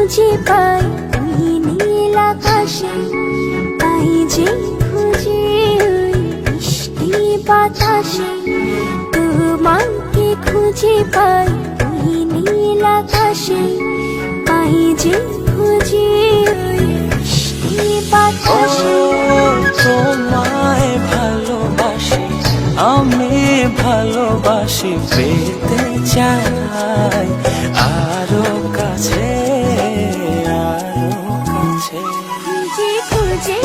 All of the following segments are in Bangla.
খুঁজে পাই ওই নীল আকাশে, তাই যে খুঁজে ওই মিষ্টি বাতাসে। তোমাকে খুঁজে পাই ওই নীল আকাশে, তাই যে খুঁজে ওই মিষ্টি বাতাসে। তোমায় ভালোবাসি, আমি ভালোবাসি, পেতে চাই আরো কাছে, আরো কাছে। খুঁজে খুঁজে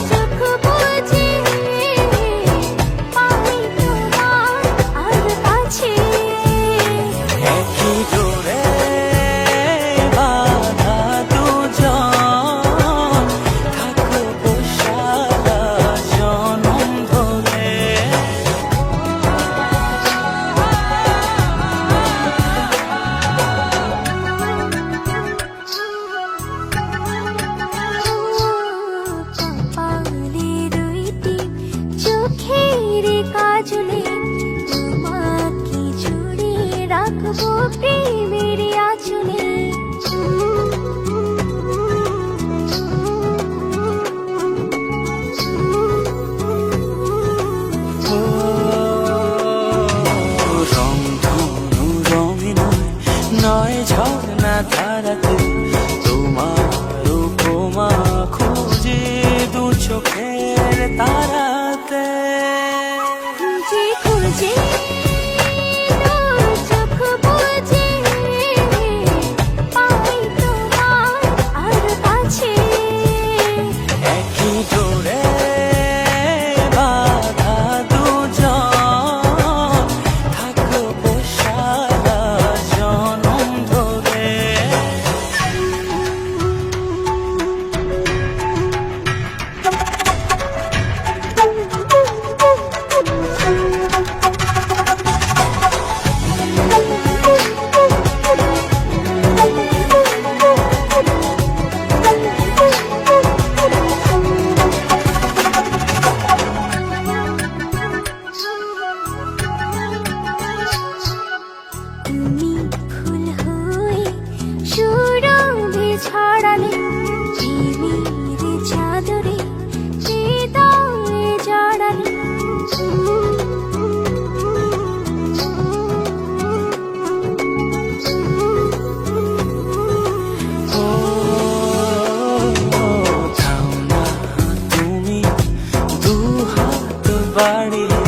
চোখ বুজে পাই তোমার আর কাছে। একই ডোরে বাঁধা দুজন, থাকবো সারা জনম ধরে। কপালে দুইটি চোখের কাজলে, তোমাকে জুড়ে রাখবো প্রেমের আঁচলে। রংধনু রঙে নয়, নয় ঝর্ণা ধারাতে, তোমার উপমা খুঁজে দু চোখের তারাতে। খুঁজে খুঁজে চোখ বুজে পাই তোমার আর কাছে। একই ডোরে বাঁধা দুজন, থাকবো সারা জনম ধরে। তুমি ফুল হয়ে সুরভি ছড়ালে, প্রেমের চাদরে হৃদয়ে জড়ালে। ও থাও না তুমি দু হাত বাড়িয়ে,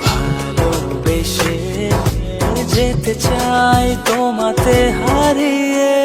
ভালোবেসে যেতে চাই তোমাতে হারিয়ে।